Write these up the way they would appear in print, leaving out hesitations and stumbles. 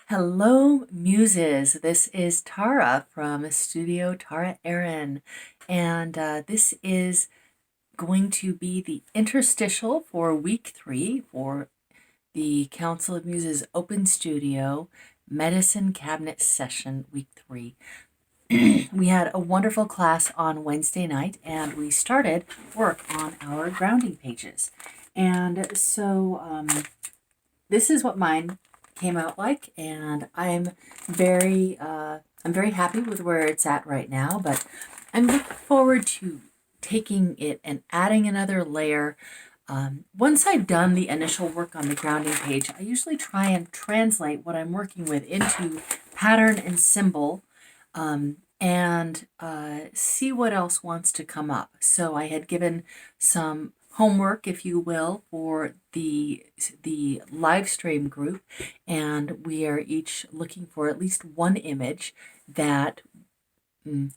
Hello, Muses. This is Tara from Studio Tara Aaron, and this is going to be the interstitial for week 3 for the Council of Muses Open Studio Medicine Cabinet Session week 3. We had a wonderful class on Wednesday night, and we started work on our grounding pages. And so this is what mine came out like, and I'm very happy with where it's at right now, but I'm looking forward to taking it and adding another layer. Once I've done the initial work on the grounding page, I usually try and translate what I'm working with into pattern and symbol, and see what else wants to come up. So I had given some homework, if you will, for the live stream group, and we are each looking for at least one image that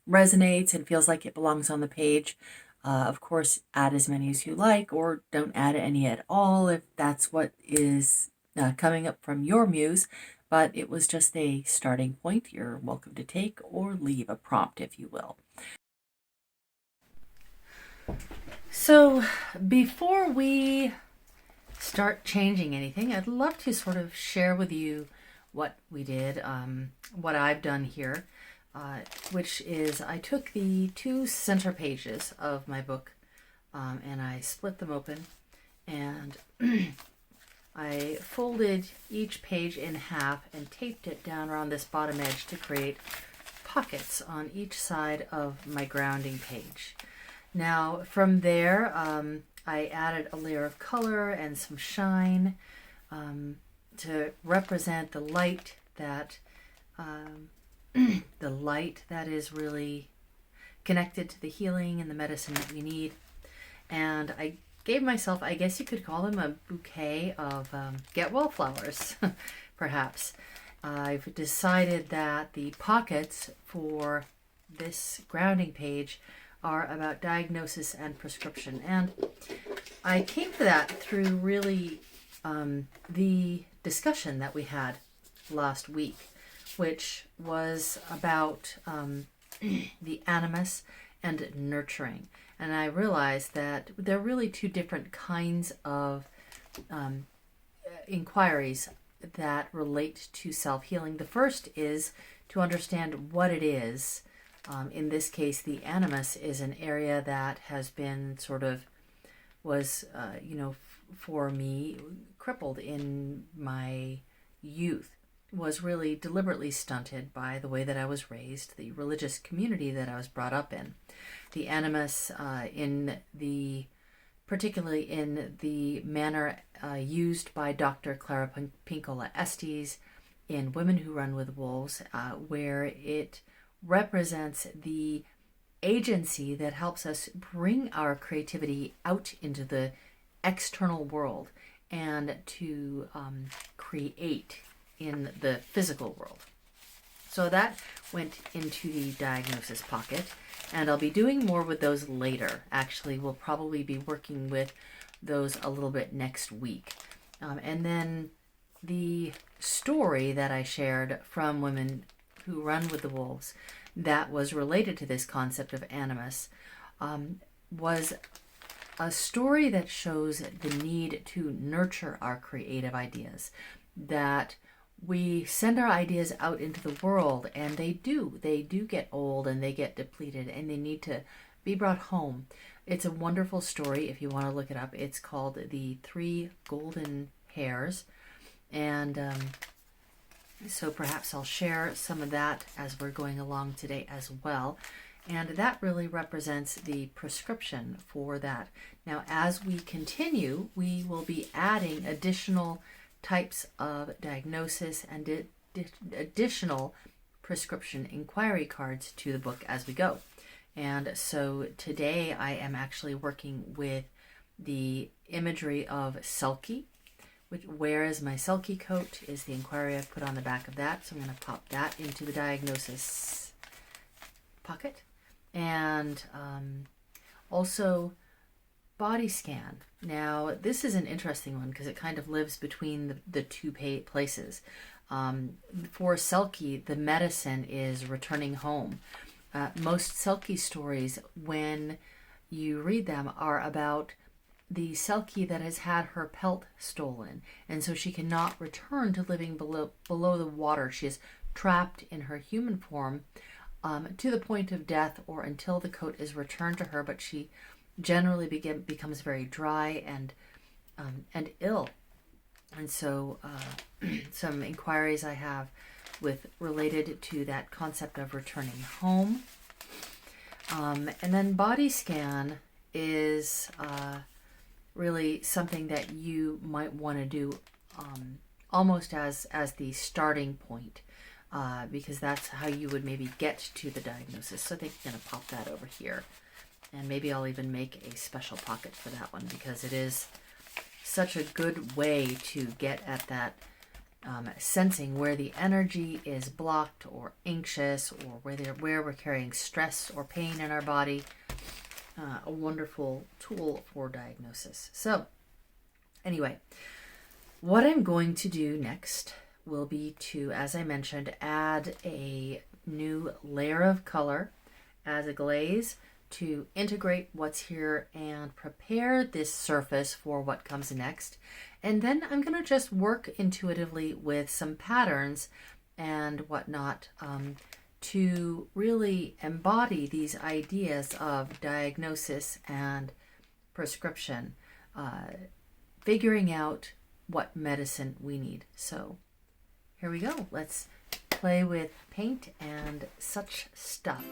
resonates and feels like it belongs on the page. Of course, add as many as you like, or don't add any at all if that's what is coming up from your muse. But it was just a starting point. You're welcome to take or leave a prompt, if you will. So before we start changing anything, I'd love to sort of share with you what we did, what I've done here, which is I took the 2 center pages of my book and I split them open, and I folded each page in half and taped it down around this bottom edge to create pockets on each side of my grounding page. Now from there, I added a layer of color and some shine to represent the light that is really connected to the healing and the medicine that we need. And I gave myself, I guess you could call them, a bouquet of get well flowers, perhaps. I've decided that the pockets for this grounding page are about diagnosis and prescription. And I came to that through really the discussion that we had last week, which was about the animus and nurturing. And I realized that there are really 2 different kinds of inquiries that relate to self-healing. The first is to understand what it is. In this case, the animus is an area that has been was for me, crippled in my youth, was really deliberately stunted by the way that I was raised, the religious community that I was brought up in. The animus, particularly in the manner used by Dr. Clara Pinkola Estes in Women Who Run with Wolves, where it represents the agency that helps us bring our creativity out into the external world and to create in the physical world. So that went into the diagnosis pocket, and I'll be doing more with those later. Actually, we'll probably be working with those a little bit next week. And then the story that I shared from Women Who Run with the Wolves that was related to this concept of animus was a story that shows the need to nurture our creative ideas, that we send our ideas out into the world and they do get old and they get depleted and they need to be brought home. It's a wonderful story if you want to look it up. It's called The 3 Golden Hairs, and so perhaps I'll share some of that as we're going along today as well. And that really represents the prescription for that. Now, as we continue, we will be adding additional types of diagnosis and additional prescription inquiry cards to the book as we go. And so today I am actually working with the imagery of Selkie, which where is my Selkie coat is the inquiry I've put on the back of that. So I'm going to pop that into the diagnosis pocket. And also body scan. Now, this is an interesting one because it kind of lives between the 2 places. For Selkie, the medicine is returning home. Most Selkie stories, when you read them, are about the Selkie that has had her pelt stolen, and so she cannot return to living below the water. She is trapped in her human form to the point of death or until the coat is returned to her, but she generally becomes very dry and ill. And so some inquiries I have related to that concept of returning home. And then body scan is really something that you might want to do almost as the starting point, because that's how you would maybe get to the diagnosis. So I think I'm going to pop that over here. And maybe I'll even make a special pocket for that one, because it is such a good way to get at that sensing where the energy is blocked or anxious, or where we're carrying stress or pain in our body. A wonderful tool for diagnosis. So anyway, what I'm going to do next will be to, as I mentioned, add a new layer of color as a glaze to integrate what's here and prepare this surface for what comes next. And then I'm going to just work intuitively with some patterns and whatnot to really embody these ideas of diagnosis and prescription, figuring out what medicine we need. So here we go. Let's play with paint and such stuff.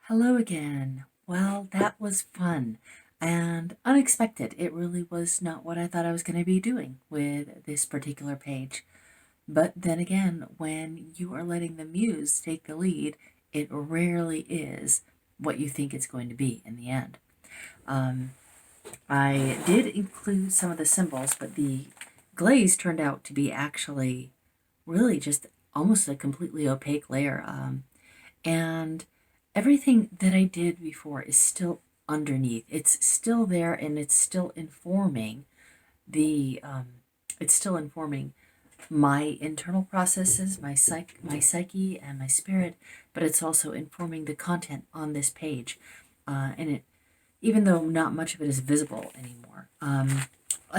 Hello again. Well, that was fun. and unexpected. It really was not what I thought I was going to be doing with this particular page. But then again, when you are letting the muse take the lead, it rarely is what you think it's going to be in the end. I did include some of the symbols, but the glaze turned out to be actually really just almost a completely opaque layer. And everything that I did before is still underneath. It's still there, and it's still informing it's still informing my internal processes, my psyche and my spirit, but it's also informing the content on this page. And it, even though not much of it is visible anymore.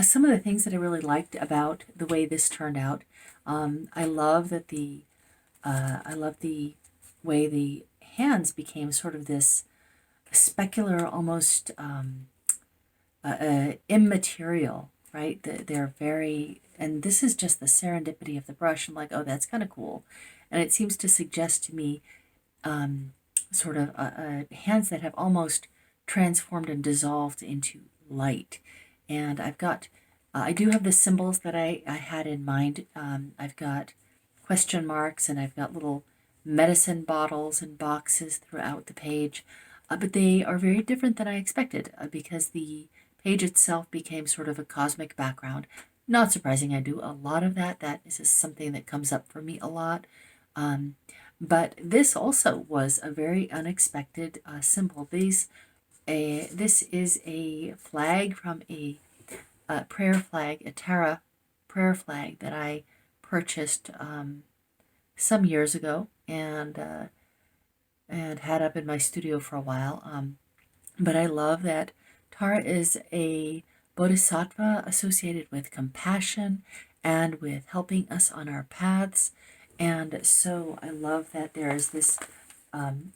Some of the things that I really liked about the way this turned out, I love that I love the way the hands became sort of this specular, almost immaterial, right? They're very, and this is just the serendipity of the brush. I'm like, oh, that's kind of cool. And it seems to suggest to me sort of hands that have almost transformed and dissolved into light. And I've got, I do have the symbols that I had in mind. I've got question marks, and I've got little medicine bottles and boxes throughout the page. But they are very different than I expected because the page itself became sort of a cosmic background. Not surprising, I do a lot of that. That is just something that comes up for me a lot. But this also was a very unexpected symbol. This is a flag from a prayer flag, a Tara prayer flag that I purchased some years ago and had up in my studio for a while. But I love that Tara is a bodhisattva associated with compassion and with helping us on our paths. And so I love that there is this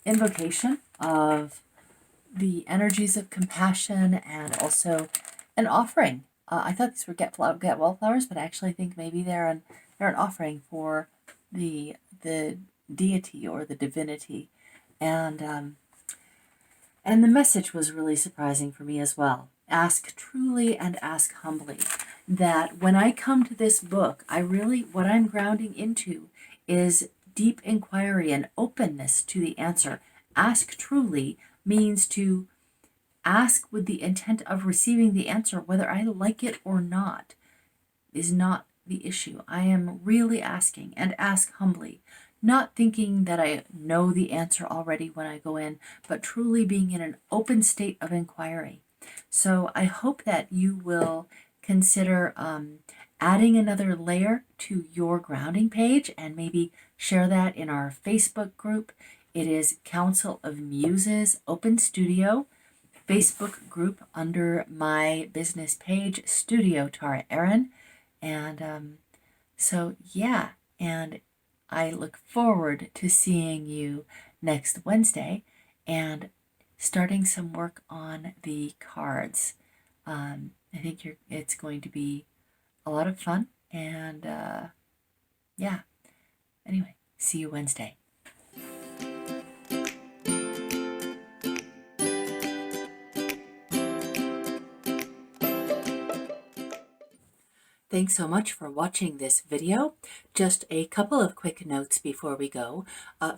invocation of the energies of compassion and also an offering. I thought these were get well flowers, but I actually think maybe they're an offering for the deity or the divinity, and the message was really surprising for me as well. Ask truly and ask humbly. That when I come to this book, what I'm grounding into is deep inquiry and openness to the answer. Ask truly means to ask with the intent of receiving the answer, whether I like it or not, is not the issue. I am really asking, and ask humbly, not thinking that I know the answer already when I go in, but truly being in an open state of inquiry. So I hope that you will consider adding another layer to your grounding page and maybe share that in our Facebook group. It is Council of Muses Open Studio Facebook group under my business page, Studio Tara Erin. And so, yeah, and I look forward to seeing you next Wednesday and starting some work on the cards. I think it's going to be a lot of fun, and yeah. Anyway, see you Wednesday. Thanks so much for watching this video. Just a couple of quick notes before we go.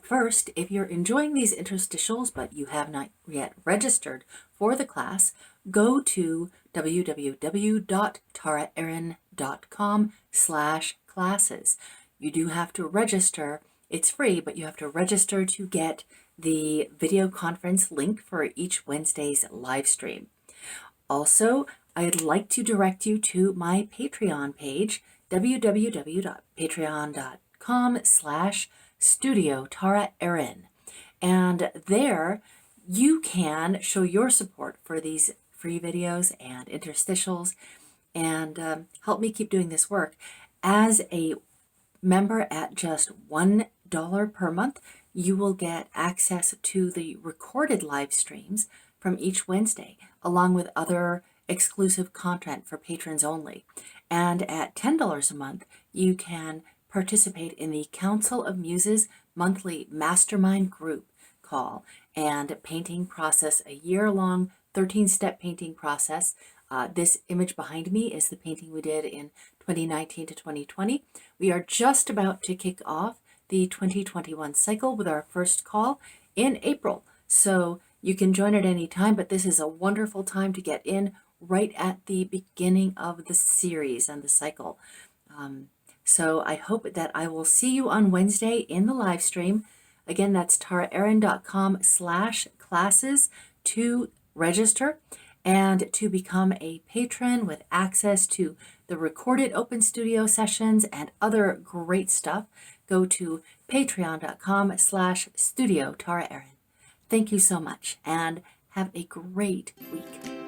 First, if you're enjoying these interstitials but you have not yet registered for the class, go to www.taraerin.com/classes. You do have to register. It's free, but you have to register to get the video conference link for each Wednesday's live stream. Also, I'd like to direct you to my Patreon page, www.patreon.com/Studio Tara Erin. And there you can show your support for these free videos and interstitials and help me keep doing this work. As a member at just $1 per month, you will get access to the recorded live streams from each Wednesday, along with other exclusive content for patrons only. And at $10 a month, you can participate in the Council of Muses monthly mastermind group call and painting process, a year-long 13-step painting process. This image behind me is the painting we did in 2019 to 2020. We are just about to kick off the 2021 cycle with our first call in April. So you can join at any time, but this is a wonderful time to get in right at the beginning of the series and the cycle. So I hope that I will see you on Wednesday in the live stream. Again, that's taraerin.com/classes to register and to become a patron with access to the recorded open studio sessions and other great stuff. Go to patreon.com/studio taraerin. Thank you so much and have a great week.